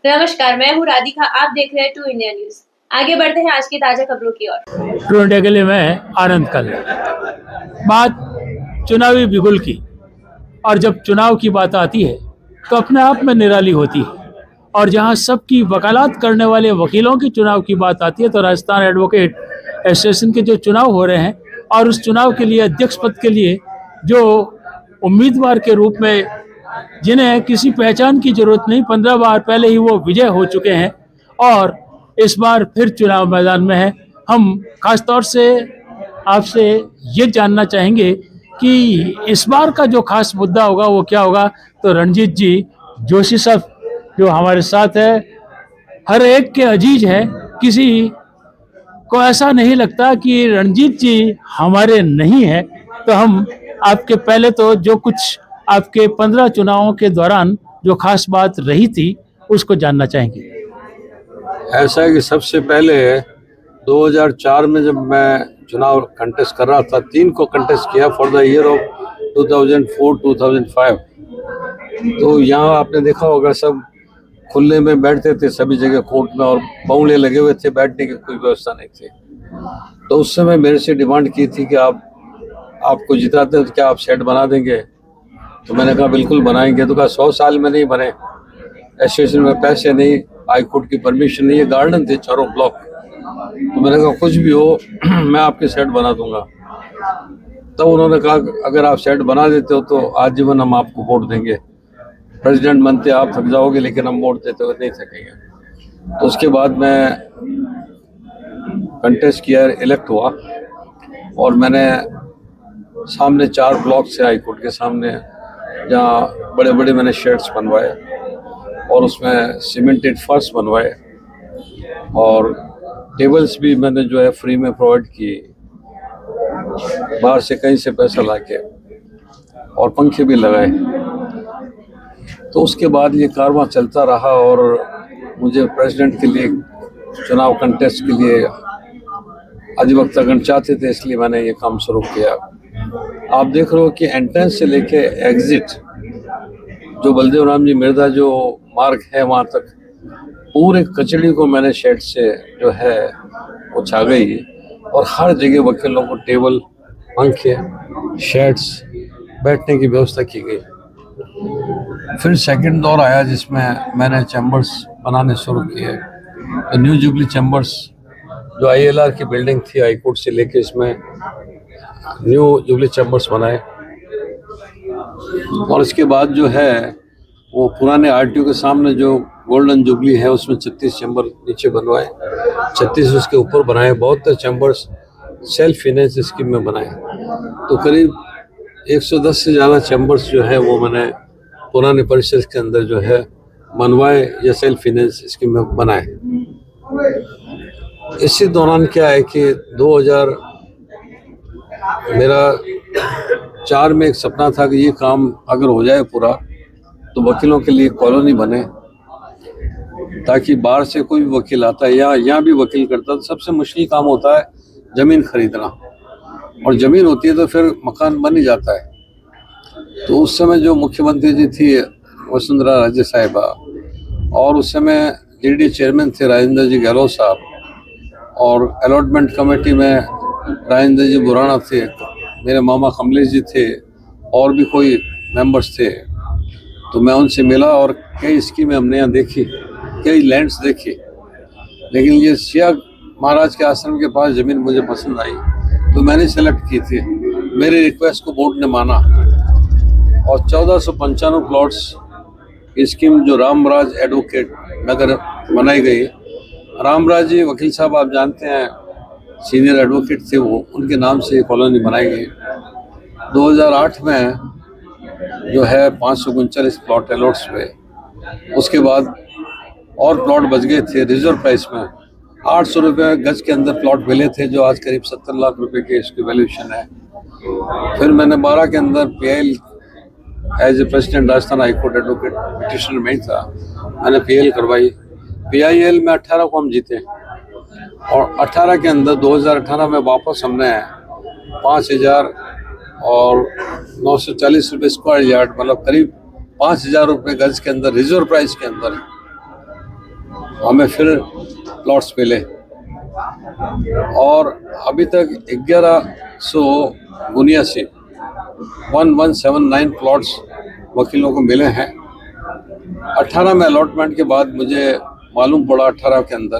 नमस्कार, मैं हूँ राधिका। आप देख रहे हैं टू इंडिया न्यूज। आगे बढ़ते हैं आज की ताजा खबरों की ओर। टू इंडिया के लिए मैं आनंद कल। बात चुनावी बिगुल की, और जब चुनाव की बात आती है तो अपने आप में निराली होती है। और जहां सबकी वकालत करने वाले वकीलों की चुनाव की बात आती है तो राजस्थान एडवोकेट एसोसिएशन के जो चुनाव हो रहे हैं और उस चुनाव के लिए अध्यक्ष पद के लिए जो उम्मीदवार के रूप में जिन्हें किसी पहचान की जरूरत नहीं, 15 बार पहले ही वो विजय हो चुके हैं और इस बार फिर चुनाव मैदान में है। हम खासतौर से आपसे ये जानना चाहेंगे कि इस बार का जो खास मुद्दा होगा वो क्या होगा। तो रणजीत जी जोशी साहब जो हमारे साथ है, हर एक के अजीज है, किसी को ऐसा नहीं लगता कि रणजीत जी हमारे नहीं है। तो हम आपके पहले तो जो कुछ आपके 15 चुनावों के दौरान जो खास बात रही थी उसको जानना चाहेंगे। ऐसा है कि सबसे पहले 2004 में जब मैं चुनाव कंटेस्ट कर रहा था, 3 को कंटेस्ट किया फॉर द ईयर ऑफ 2004-2005। तो यहाँ आपने देखा होगा सब खुले में बैठते थे सभी जगह कोर्ट में, और बौंगले लगे हुए थे, बैठने की कोई व्यवस्था नहीं थी। तो उस समय मेरे से डिमांड की थी कि आपको जिताते तो क्या आप सेट बना देंगे। तो मैंने कहा बिल्कुल बनाएंगे। तो कहा 100 साल में नहीं बने, एसोसिएशन में पैसे नहीं, हाई कोर्ट की परमिशन नहीं है, गार्डन थे चारों ब्लॉक। तो मैंने कहा कुछ भी हो मैं आपके सेट बना दूंगा। तब उन्होंने कहा अगर आप सेट बना देते हो तो आजीवन हम आपको वोट देंगे, प्रेसिडेंट बनते आप थक जाओगे लेकिन हम वोट देते हुए नहीं थकेंगे। तो उसके बाद मैं कंटेस्ट किया, इलेक्ट हुआ, और मैंने सामने 4 ब्लॉक से हाई कोर्ट के सामने, जहाँ बड़े बड़े मैंने शेड्स बनवाए और उसमें सीमेंटेड फर्श बनवाए, और टेबल्स भी मैंने जो है फ्री में प्रोवाइड की, बाहर से कहीं से पैसा लाके, और पंखे भी लगाए। तो उसके बाद ये कारवां चलता रहा और मुझे प्रेसिडेंट के लिए चुनाव कंटेस्ट के लिए अधिवक्तागण चाहते थे, इसलिए मैंने ये काम शुरू किया। आप देख रहे हो कि एंट्रेंस से लेके एग्जिट जो बलदेव राम जी मिर्दा जो मार्ग है वहाँ तक पूरे कचड़ी को मैंने शेड से जो है वो छा गई, और हर जगह वकीलों को टेबल, पंखे, शेड्स, बैठने की व्यवस्था की गई। फिर सेकंड दौर आया जिसमें मैंने चैम्बर्स बनाने शुरू किए। तो न्यू जुबली चैम्बर्स जो ILR की बिल्डिंग थी हाई कोर्ट से लेके, इसमें न्यू जुबली चैम्बर्स बनाए। और इसके बाद जो है वो पुराने RTO के सामने जो गोल्डन जुबली है उसमें 36 चैम्बर नीचे बनवाए, 36 उसके ऊपर बनाए, बहुत चैम्बर्स सेल्फ फाइनेंस स्कीम में बनाए। तो करीब 110 से ज़्यादा चैम्बर्स जो है वो मैंने पुराने परिसर के अंदर जो है बनवाए या सेल्फ फाइनेंस स्कीम में बनाए। इसी दौरान क्या है कि 2000 मेरा 4 में एक सपना था कि ये काम अगर हो जाए पूरा तो वकीलों के लिए कॉलोनी बने, ताकि बाहर से कोई भी वकील आता है या यहाँ भी वकील करता है। तो सबसे मुश्किल काम होता है ज़मीन खरीदना, और ज़मीन होती है तो फिर मकान बन ही जाता है। तो उस समय जो मुख्यमंत्री जी थी वसुंधरा राजे साहिबा, और उस समय DD चेयरमैन थे राजेंद्र जी गहलोत साहब, और अलॉटमेंट कमेटी में राजेंद्र जी बुराना थे, मेरे मामा कमलेश जी थे, और भी कोई मेंबर्स थे। तो मैं उनसे मिला और कई स्कीमें हमने यहाँ देखी, कई लैंड्स देखी, लेकिन ये सिया महाराज के आश्रम के पास ज़मीन मुझे पसंद आई तो मैंने सेलेक्ट की थी। मेरे रिक्वेस्ट को बोर्ड ने माना और 1495 प्लॉट्स स्कीम जो रामराज एडवोकेट नगर बनाई गई। रामराज जी वकील साहब आप जानते हैं, सीनियर एडवोकेट थे वो, उनके नाम से कॉलोनी बनाई गई। 2008 में जो है 539 प्लॉट अलॉट्स पे, उसके बाद और प्लॉट बच गए थे रिजर्व प्राइस में। 800 रुपये गज के अंदर प्लॉट मिले थे जो आज करीब 70 लाख रुपए के इसकी वैल्यूएशन है। फिर मैंने 12 के अंदर PIL as a president Rajasthan high court advocate petitioner में ही था, मैंने PIL करवाई। PIL में 18 को हम जीते, और 18 के अंदर 2018 में वापस हमने 5,940 रुपये स्क्वायर यार्ड, मतलब करीब 5,000 रुपये गज के अंदर रिजर्व प्राइस के अंदर हमें फिर प्लॉट्स मिले और अभी तक 1179 1179 प्लॉट्स वकीलों को मिले हैं। 18 में अलॉटमेंट के बाद मुझे मालूम पड़ा 18 के अंदर,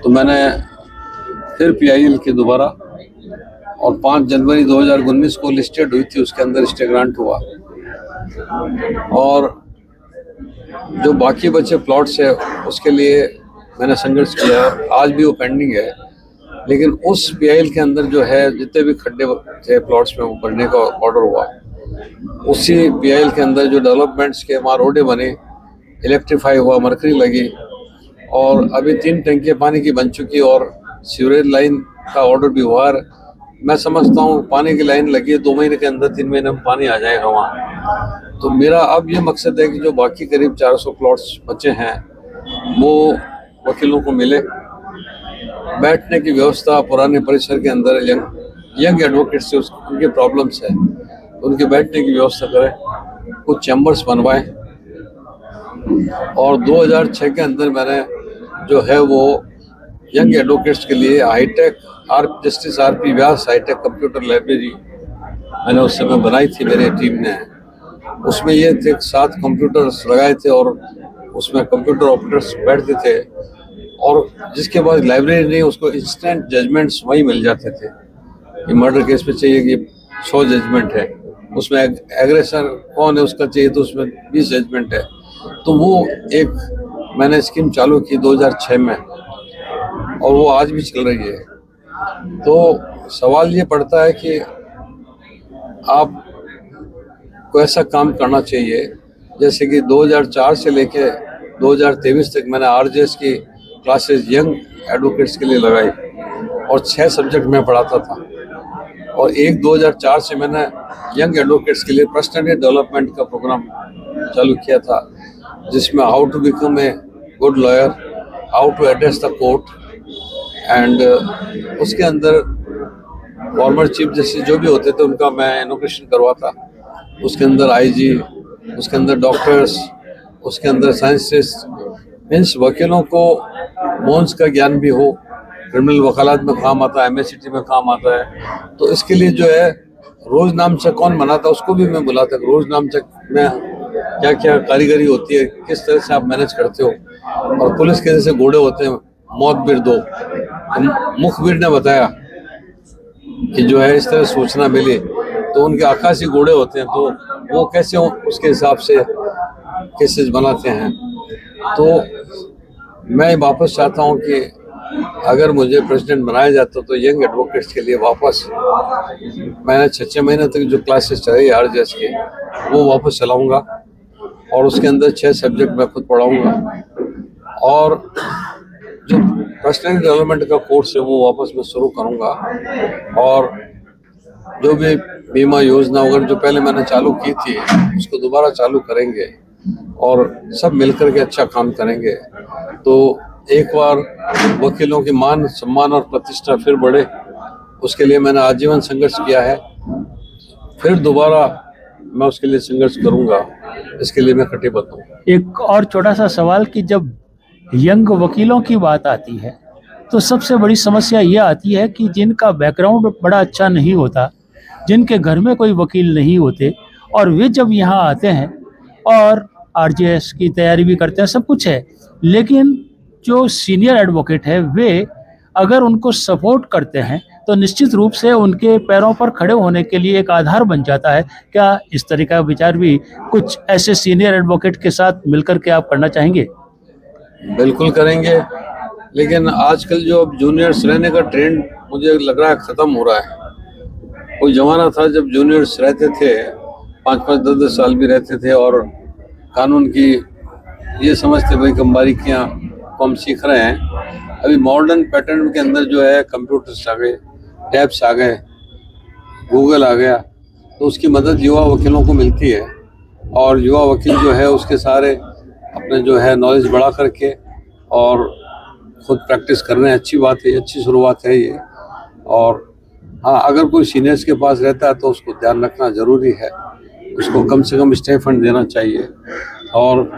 तो मैंने फिर PIL की दोबारा और 5 जनवरी 2019 को लिस्टेड हुई थी, उसके अंदर स्टे ग्रांट हुआ और जो बाकी बचे प्लॉट्स है उसके लिए मैंने संघर्ष किया। आज भी वो पेंडिंग है, लेकिन उस PIL के अंदर जो है जितने भी खड्डे थे प्लॉट्स में वो भरने का ऑर्डर हुआ। उसी PIL के अंदर जो डेवलपमेंट्स के वहाँ रोडें बने, इलेक्ट्रीफाई हुआ, मरकरी लगी और अभी 3 टंकियाँ पानी की बन चुकी और सीवरेज लाइन का ऑर्डर भी हुआ। मैं समझता हूँ पानी की लाइन लगी है, 2 महीने के अंदर 3 महीने में पानी आ जाएगा वहाँ। तो मेरा अब ये मकसद है कि जो बाकी करीब 400 प्लॉट्स बचे हैं वो वकीलों को मिले, बैठने की व्यवस्था पुराने परिसर के अंदर यंग एडवोकेट्स से उनके प्रॉब्लम्स है, उनके बैठने की व्यवस्था करें, कुछ चैम्बर्स बनवाएं और 2006 के अंदर मैंने जो है वो यंग एडवोकेट्स के लिए हाईटेक जस्टिस RP व्यास हाईटेक कंप्यूटर लाइब्रेरी मैंने उस समय बनाई थी, मेरी टीम ने। उसमें ये थे 7 कंप्यूटर्स लगाए थे और उसमें कंप्यूटर ऑपरेटर्स बैठते थे और जिसके बाद लाइब्रेरी नहीं, उसको इंस्टेंट जजमेंट्स वहीं मिल जाते थे। ये मर्डर केस पे चाहिए कि 100 जजमेंट है, उसमें एग्रेसर कौन है उसका चाहिए तो उसमें 20 जजमेंट है। तो वो एक मैंने स्कीम चालू की 2006 में और वो आज भी चल रही है। तो सवाल ये पड़ता है कि आप को ऐसा काम करना चाहिए जैसे कि 2004 से लेके 2023 तक मैंने RJS की क्लासेस यंग एडवोकेट्स के लिए लगाई और 6 सब्जेक्ट में पढ़ाता था और 2004 से मैंने यंग एडवोकेट्स के लिए पर्सनैलिटी डेवलपमेंट का प्रोग्राम चालू किया था, जिसमें how to become a good lawyer, how to address the court and उसके अंदर फॉर्मर चीफ जस्टिस जो भी होते थे उनका मैं इनोग्रेशन करवाता। उसके अंदर IG, उसके अंदर डॉक्टर्स, उसके अंदर साइंसिस्ट, मीन्स वकीलों को मोन्स का ज्ञान भी हो, क्रिमिनल वकालत में काम आता है, MACT में काम आता है। तो इसके लिए जो है रोज नामचक कौन बनाता उसको भी मैं बुलाता, रोज नामचक में क्या क्या कारीगरी होती है, किस तरह से आप मैनेज करते हो। और पुलिस के जैसे घोड़े होते हैं, मौत बीर 2, तो मुखबिर ने बताया कि जो है इस तरह सूचना मिली तो उनके 81 घोड़े होते हैं, तो वो कैसे उसके हिसाब से केसेस बनाते हैं। तो मैं वापस चाहता हूं कि अगर मुझे प्रेसिडेंट बनाया जाता तो यंग एडवोकेट्स के लिए वापस मैंने 6 महीने तक जो क्लासेस चलाई RJS की वो वापस चलाऊंगा और उसके अंदर 6 सब्जेक्ट मैं खुद पढ़ाऊंगा और जो पर्सनल डेवलपमेंट का कोर्स है वो वापस मैं शुरू करूंगा और जो भी बीमा योजना वगैरह जो पहले मैंने चालू की थी उसको दोबारा चालू करेंगे और सब मिलकर के अच्छा काम करेंगे। तो एक बार वकीलों की मान सम्मान और प्रतिष्ठा फिर बढ़े, उसके लिए मैंने आजीवन संघर्ष किया है, फिर दोबारा मैं उसके लिए संघर्ष करूंगा, इसके लिए मैं कटिबद्ध हूँ। एक और छोटा सा सवाल कि जब यंग वकीलों की बात आती है तो सबसे बड़ी समस्या ये आती है कि जिनका बैकग्राउंड बड़ा अच्छा नहीं होता, जिनके घर में कोई वकील नहीं होते और वे जब यहाँ आते हैं और RJS की तैयारी भी करते हैं, सब कुछ है, लेकिन जो सीनियर एडवोकेट है वे अगर उनको सपोर्ट करते हैं तो निश्चित रूप से उनके पैरों पर खड़े होने के लिए एक आधार बन जाता है। क्या इस तरह का विचार भी कुछ ऐसे सीनियर एडवोकेट के साथ मिलकर के आप करना चाहेंगे? बिल्कुल करेंगे, लेकिन आजकल जो अब जूनियर्स रहने का ट्रेंड मुझे लग रहा है ख़त्म हो रहा है। कोई ज़माना था जब जूनियर्स रहते थे, 5-5, 10-10 साल भी रहते थे और कानून की ये समझते भाई कि बारीकियाँ को हम सीख रहे हैं। अभी मॉडर्न पैटर्न के अंदर जो है कंप्यूटर्स आ गए, टैब्स आ गए, गूगल आ गया, तो उसकी मदद युवा वकीलों को मिलती है और युवा वकील जो है उसके सारे अपने जो है नॉलेज बढ़ा करके और खुद प्रैक्टिस कर रहे हैं। अच्छी बात है, अच्छी शुरुआत है ये। और हाँ, अगर कोई सीनियर्स के पास रहता है तो उसको ध्यान रखना ज़रूरी है, उसको कम से कम स्टे फंड देना चाहिए और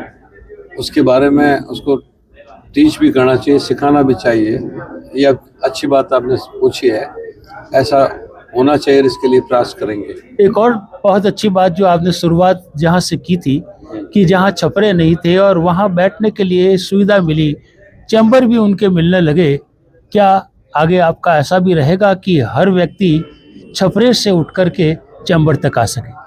उसके बारे में उसको टीच भी करना चाहिए, सिखाना भी चाहिए। ये अच्छी बात आपने पूछी है, ऐसा होना चाहिए, इसके लिए प्रयास करेंगे। एक और बहुत अच्छी बात जो आपने शुरुआत जहाँ से की थी कि जहाँ छपरे नहीं थे और वहाँ बैठने के लिए सुविधा मिली, चैम्बर भी उनके मिलने लगे, क्या आगे आपका ऐसा भी रहेगा कि हर व्यक्ति छपरे से उठ कर के चैम्बर तक आ सके?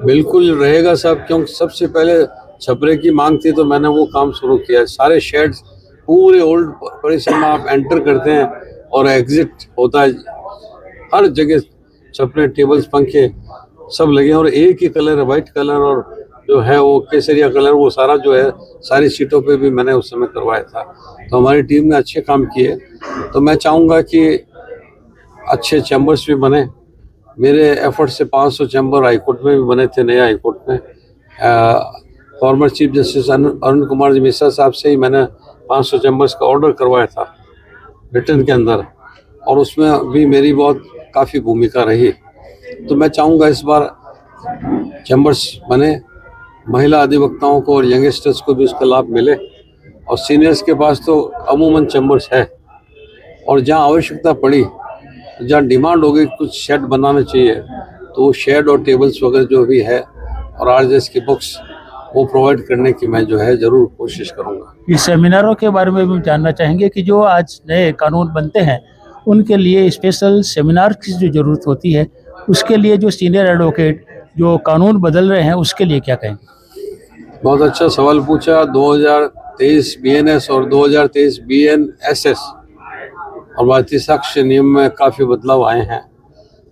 बिल्कुल रहेगा साहब, क्योंकि सबसे पहले छपरे की मांग थी तो मैंने वो काम शुरू किया। सारे शेड्स पूरे ओल्ड परिसर में आप एंटर करते हैं और एग्जिट होता है, हर जगह छपरे, टेबल्स, पंखे सब लगे हैं और एक ही कलर है, वाइट कलर, और जो है वो केसरिया कलर, वो सारा जो है सारी सीटों पे भी मैंने उस समय करवाया था। तो हमारी टीम ने अच्छे काम किए। तो मैं चाहूँगा कि अच्छे चैम्बर्स भी बने। मेरे एफर्ट से 500 चैम्बर हाईकोर्ट में भी बने थे, नया हाईकोर्ट में। Former chief justice Arun Kumar ji Mishra साहब से ही मैंने 500 चैम्बर्स का ऑर्डर करवाया था रिटर्न के अंदर, और उसमें भी मेरी बहुत काफ़ी भूमिका रही। तो मैं चाहूँगा इस बार चैम्बर्स बने, महिला अधिवक्ताओं को और यंगस्टर्स को भी उसका लाभ मिले, और सीनियर्स के पास तो अमूमन चैम्बर्स है, और जहाँ आवश्यकता पड़ी, जहाँ डिमांड हो गई कुछ शेड बनाना चाहिए, तो वो शेड और टेबल्स वगैरह जो भी है और आरजेएस की बुक्स वो प्रोवाइड करने की मैं जो है ज़रूर कोशिश करूँगा। इस सेमिनारों के बारे में भी जानना चाहेंगे कि जो आज नए कानून बनते हैं उनके लिए स्पेशल सेमिनार की जो ज़रूरत होती है, उसके लिए जो सीनियर एडवोकेट जो कानून बदल रहे हैं उसके लिए क्या कहेंगे? बहुत अच्छा सवाल पूछा। 2023 बीएनएस और 2023 बीएनएसएस और भारतीय साक्ष्य नियम में काफ़ी बदलाव आए हैं,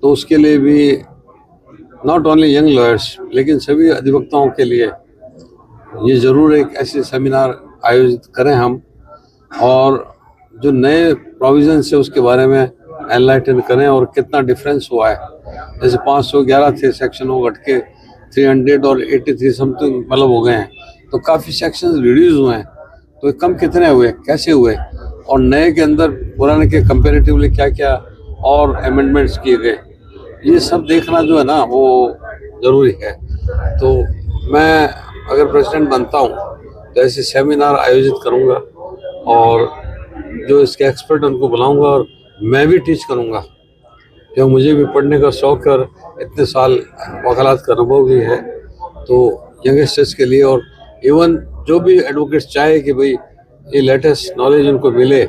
तो उसके लिए भी नॉट ओनली यंग लॉयर्स लेकिन सभी अधिवक्ताओं के लिए ये ज़रूर एक ऐसे सेमिनार आयोजित करें हम, और जो नए प्रोविजंस है उसके बारे में एनलाइटन करें और कितना डिफरेंस हुआ है। जैसे 511 थे सेक्शन, वो घट के 383 समथिंग मतलब हो गए हैं, तो काफ़ी सेक्शन रिड्यूस हुए हैं। तो कम कितने हुए, कैसे हुए, और नए के अंदर पुराने के कंपेरेटिवली क्या क्या और अमेंडमेंट्स किए गए, ये सब देखना जो है ना वो ज़रूरी है। तो मैं अगर प्रेसिडेंट बनता हूँ तो ऐसे सेमिनार आयोजित करूँगा और जो इसके एक्सपर्ट उनको बुलाऊँगा, और मैं भी टीच करूँगा, क्योंकि मुझे भी पढ़ने का शौक और इतने साल वकालत का अनुभव भी है। तो यंगस्टर्स के लिए और इवन जो भी एडवोकेट्स चाहे कि भाई ये लेटेस्ट नॉलेज उनको मिले,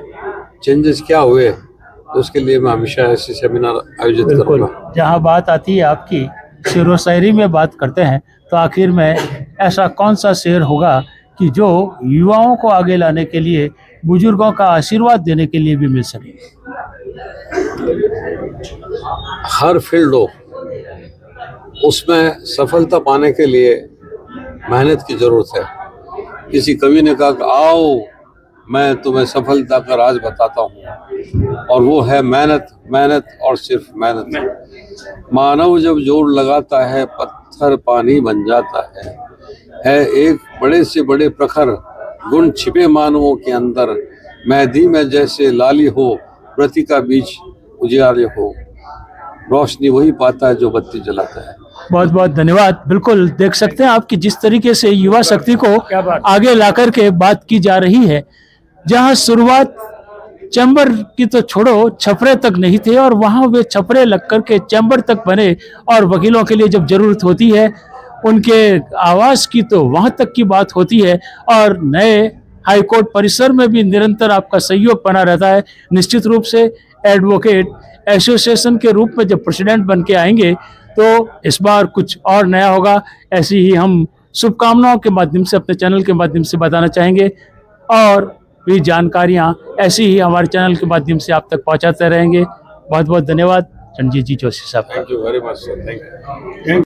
चेंजेस क्या हुए, तो उसके लिए मैं हमेशा ऐसे सेमिनार आयोजित करूँगा। जहाँ बात आती है आपकी शेर व शायरी में बात करते हैं, तो आखिर में ऐसा कौन सा शेर होगा कि जो युवाओं को आगे लाने के लिए, बुजुर्गों का आशीर्वाद देने के लिए भी मिल सके? हर फील्ड हो, उसमें सफलता पाने के लिए मेहनत की जरूरत है। किसी कवि ने कहा कि आओ मैं तुम्हें सफलता का राज बताता हूँ, और वो है मेहनत, मेहनत और सिर्फ मेहनत। मानव जब जोर लगाता है पत्थर पानी बन जाता है एक बड़े से बड़े प्रखर गुण छिपे मानवों के अंदर, मेहंदी में जैसे लाली हो प्रति का बीच उजियारे हो, रोशनी वही पाता है जो बत्ती जलाता है। बहुत बहुत धन्यवाद। बिल्कुल देख सकते हैं आप कि जिस तरीके से युवा शक्ति को आगे लाकर के बात की जा रही है, जहां शुरुआत चैम्बर की तो छोड़ो, छपरे तक नहीं थे, और वहां वे छपरे लग करके चैम्बर तक बने, और वकीलों के लिए जब जरूरत होती है उनके आवाज़ की तो वहां तक की बात होती है, और नए हाईकोर्ट परिसर में भी निरंतर आपका सहयोग बना रहता है। निश्चित रूप से एडवोकेट एसोसिएशन के रूप में जब प्रेसिडेंट बन के आएंगे तो इस बार कुछ और नया होगा, ऐसी ही हम शुभकामनाओं के माध्यम से अपने चैनल के माध्यम से बताना चाहेंगे, और भी जानकारियां ऐसी ही हमारे चैनल के माध्यम से आप तक पहुंचाते रहेंगे। बहुत बहुत धन्यवाद रणजीत जी जोशी साहब। Thank you very much sir, thank you.